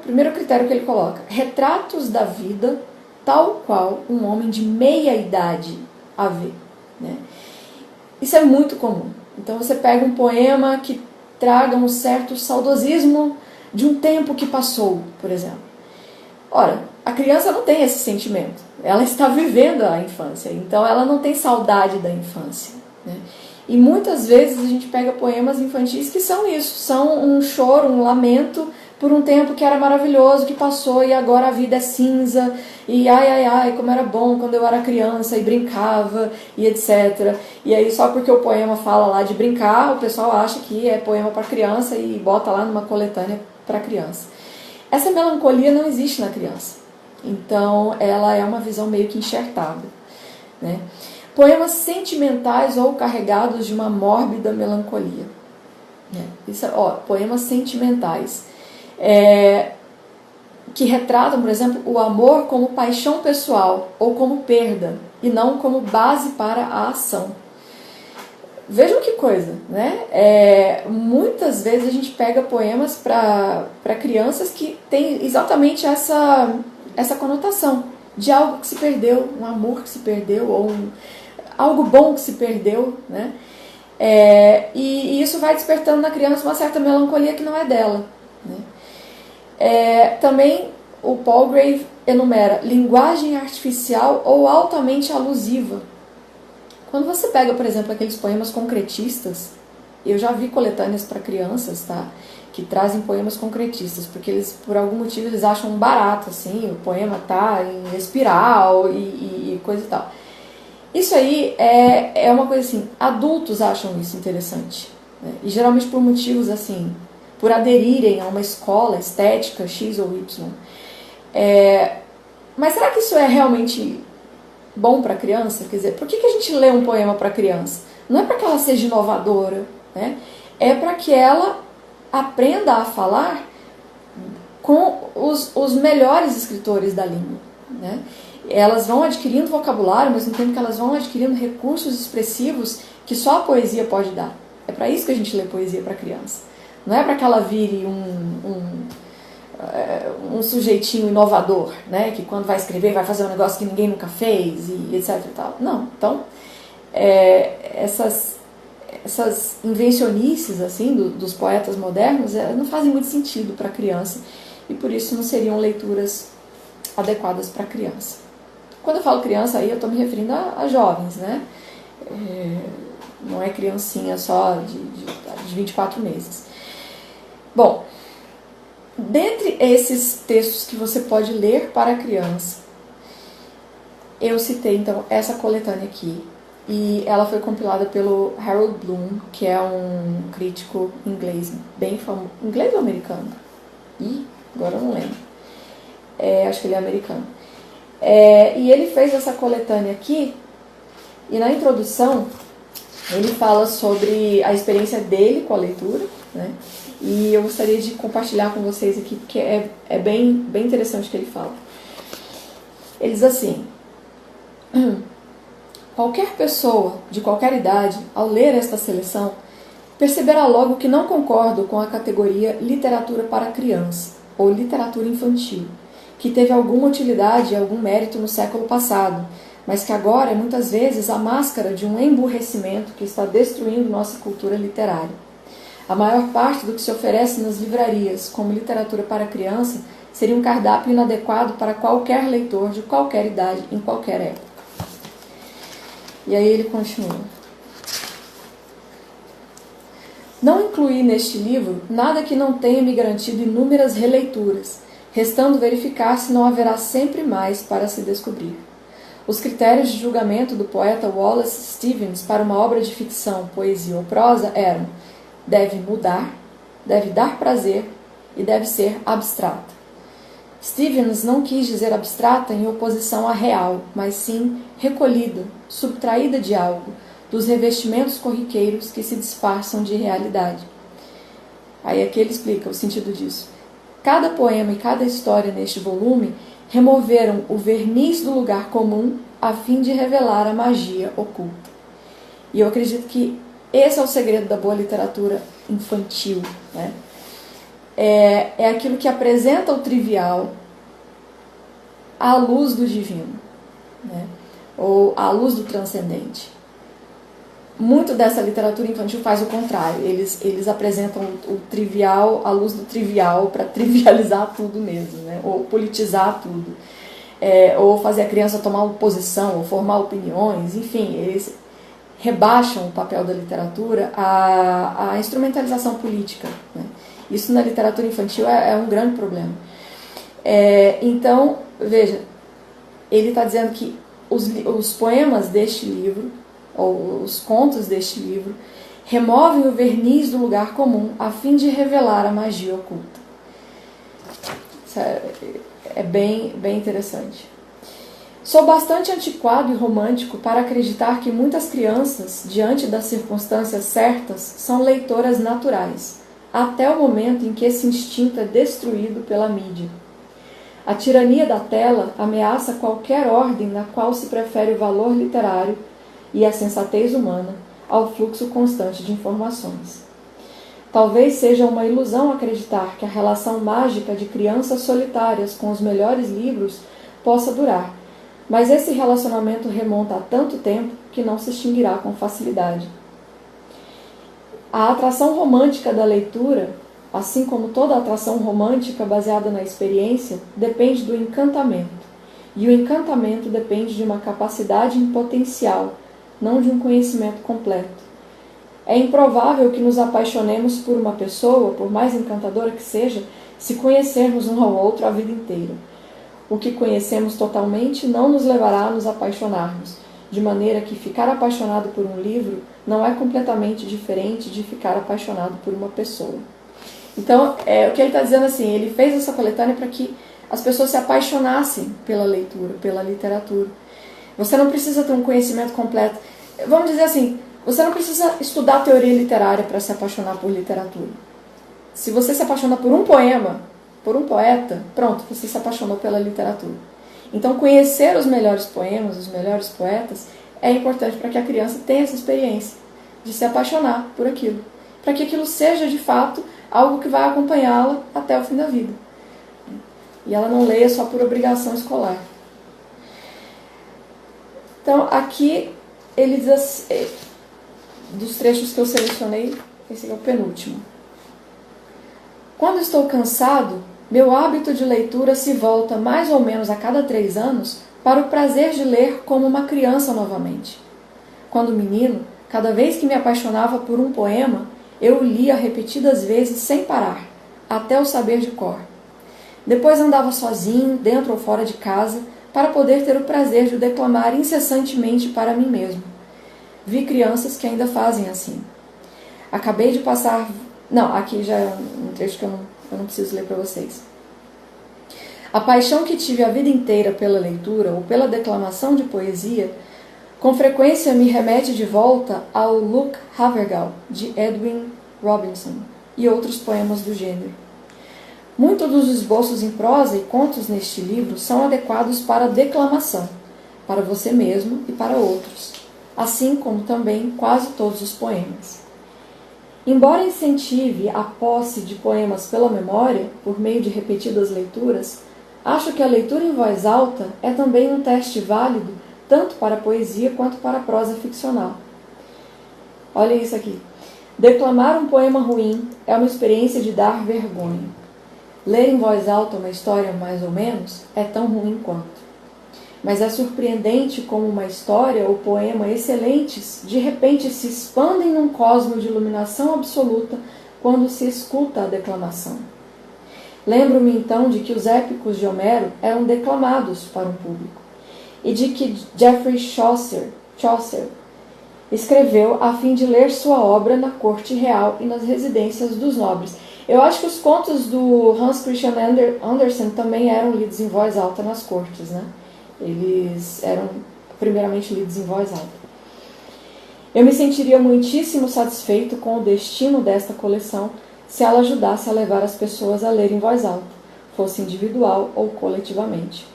Primeiro critério que ele coloca: retratos da vida tal qual um homem de meia idade a vê, né? Isso é muito comum. Então você pega um poema que traga um certo saudosismo de um tempo que passou, por exemplo. Ora, a criança não tem esse sentimento. Ela está vivendo a infância, então ela não tem saudade da infância, né? E muitas vezes a gente pega poemas infantis que são isso, são um choro, um lamento por um tempo que era maravilhoso, que passou e agora a vida é cinza, e ai, como era bom quando eu era criança e brincava, e etc. E aí só porque o poema fala lá de brincar, o pessoal acha que é poema para criança e bota lá numa coletânea para criança. Essa melancolia não existe na criança, então ela é uma visão meio que enxertada, né? Poemas sentimentais ou carregados de uma mórbida melancolia, né? Isso, poemas sentimentais que retratam, por exemplo, o amor como paixão pessoal ou como perda e não como base para a ação. Vejam que coisa, né? Muitas vezes a gente pega poemas para crianças que têm exatamente essa conotação de algo que se perdeu, um amor que se perdeu ou algo bom que se perdeu, né? E isso vai despertando na criança uma certa melancolia que não é dela, né? Também o Palgrave enumera linguagem artificial ou altamente alusiva. Quando você pega, por exemplo, aqueles poemas concretistas, eu já vi coletâneas para crianças, tá? Que trazem poemas concretistas, porque eles, por algum motivo, eles acham barato, assim, o poema tá em espiral e coisa e tal. Isso aí é uma coisa assim, adultos acham isso interessante, né? E geralmente por motivos assim, por aderirem a uma escola estética X ou Y. Mas será que isso é realmente bom para a criança? Quer dizer, por que a gente lê um poema para a criança? Não é para que ela seja inovadora, né? É para que ela aprenda a falar com os melhores escritores da língua, né? Elas vão adquirindo vocabulário, ao mesmo tempo que elas vão adquirindo recursos expressivos que só a poesia pode dar. É para isso que a gente lê poesia para criança. Não é para que ela vire um sujeitinho inovador, né? Que quando vai escrever vai fazer um negócio que ninguém nunca fez e etc e tal. Não. Então, essas invencionices assim, dos poetas modernos não fazem muito sentido para a criança e por isso não seriam leituras adequadas para a criança. Quando eu falo criança, aí eu estou me referindo a jovens, né? Não é criancinha só de 24 meses. Bom, dentre esses textos que você pode ler para a criança, eu citei então essa coletânea aqui, e ela foi compilada pelo Harold Bloom, que é um crítico inglês bem famoso. Inglês ou americano? Agora eu não lembro. Acho que ele é americano. E ele fez essa coletânea aqui, e na introdução ele fala sobre a experiência dele com a leitura, né? E eu gostaria de compartilhar com vocês aqui, porque é bem interessante o que ele fala. Ele diz assim: qualquer pessoa de qualquer idade, ao ler esta seleção, perceberá logo que não concordo com a categoria literatura para criança ou literatura infantil, que teve alguma utilidade e algum mérito no século passado, mas que agora é muitas vezes a máscara de um emburrecimento que está destruindo nossa cultura literária. A maior parte do que se oferece nas livrarias como literatura para criança seria um cardápio inadequado para qualquer leitor de qualquer idade, em qualquer época. E aí ele continua: não incluí neste livro nada que não tenha me garantido inúmeras releituras, restando verificar se não haverá sempre mais para se descobrir. Os critérios de julgamento do poeta Wallace Stevens para uma obra de ficção, poesia ou prosa eram: deve mudar, deve dar prazer e deve ser abstrata. Stevens não quis dizer abstrata em oposição à real, mas sim recolhida, subtraída de algo, dos revestimentos corriqueiros que se disfarçam de realidade. Aí aqui ele explica o sentido disso. Cada poema e cada história neste volume removeram o verniz do lugar comum a fim de revelar a magia oculta. E eu acredito que esse é o segredo da boa literatura infantil, né? é aquilo que apresenta o trivial à luz do divino, né? Ou à luz do transcendente. Muito dessa literatura infantil faz o contrário. Eles apresentam o trivial à luz do trivial para trivializar tudo mesmo, né? Ou politizar tudo. Ou fazer a criança tomar uma posição, ou formar opiniões, enfim, eles rebaixam o papel da literatura à instrumentalização política, né? Isso na literatura infantil é um grande problema. Então, veja, ele está dizendo que os poemas deste livro, ou os contos deste livro, removem o verniz do lugar comum a fim de revelar a magia oculta. Isso é bem interessante. Sou bastante antiquado e romântico para acreditar que muitas crianças, diante das circunstâncias certas, são leitoras naturais, até o momento em que esse instinto é destruído pela mídia. A tirania da tela ameaça qualquer ordem na qual se prefere o valor literário e a sensatez humana ao fluxo constante de informações. Talvez seja uma ilusão acreditar que a relação mágica de crianças solitárias com os melhores livros possa durar, mas esse relacionamento remonta a tanto tempo que não se extinguirá com facilidade. A atração romântica da leitura, assim como toda atração romântica baseada na experiência, depende do encantamento, e o encantamento depende de uma capacidade em potencial, não de um conhecimento completo. É improvável que nos apaixonemos por uma pessoa, por mais encantadora que seja, se conhecermos um ao outro a vida inteira. O que conhecemos totalmente não nos levará a nos apaixonarmos, de maneira que ficar apaixonado por um livro não é completamente diferente de ficar apaixonado por uma pessoa. Então, o que ele está dizendo assim, ele fez essa coletânea para que as pessoas se apaixonassem pela leitura, pela literatura. Você não precisa ter um conhecimento completo. Vamos dizer assim, você não precisa estudar teoria literária para se apaixonar por literatura. Se você se apaixona por um poema, por um poeta, pronto, você se apaixonou pela literatura. Então, conhecer os melhores poemas, os melhores poetas, é importante para que a criança tenha essa experiência de se apaixonar por aquilo. Para que aquilo seja, de fato, algo que vai acompanhá-la até o fim da vida. E ela não leia só por obrigação escolar. Então, aqui, ele diz assim, dos trechos que eu selecionei, esse é o penúltimo. Quando estou cansado, meu hábito de leitura se volta mais ou menos a cada 3 anos para o prazer de ler como uma criança novamente. Quando menino, cada vez que me apaixonava por um poema, eu o lia repetidas vezes sem parar, até o saber de cor. Depois andava sozinho, dentro ou fora de casa, para poder ter o prazer de o declamar incessantemente para mim mesmo. Vi crianças que ainda fazem assim. Acabei de passar... Não, aqui já é um trecho que eu não preciso ler para vocês. A paixão que tive a vida inteira pela leitura ou pela declamação de poesia, com frequência me remete de volta ao Luke Havergal, de Edwin Robinson, e outros poemas do gênero. Muitos dos esboços em prosa e contos neste livro são adequados para declamação, para você mesmo e para outros, assim como também quase todos os poemas. Embora incentive a posse de poemas pela memória, por meio de repetidas leituras, acho que a leitura em voz alta é também um teste válido tanto para a poesia quanto para a prosa ficcional. Olha isso aqui. Declamar um poema ruim é uma experiência de dar vergonha. Ler em voz alta uma história mais ou menos é tão ruim quanto. Mas é surpreendente como uma história ou poema excelentes de repente se expandem num cosmo de iluminação absoluta quando se escuta a declamação. Lembro-me então de que os épicos de Homero eram declamados para um público e de que Geoffrey Chaucer escreveu a fim de ler sua obra na corte real e nas residências dos nobres. Eu acho que os contos do Hans Christian Andersen também eram lidos em voz alta nas cortes, né? Eles eram primeiramente lidos em voz alta. Eu me sentiria muitíssimo satisfeito com o destino desta coleção se ela ajudasse a levar as pessoas a ler em voz alta, fosse individual ou coletivamente.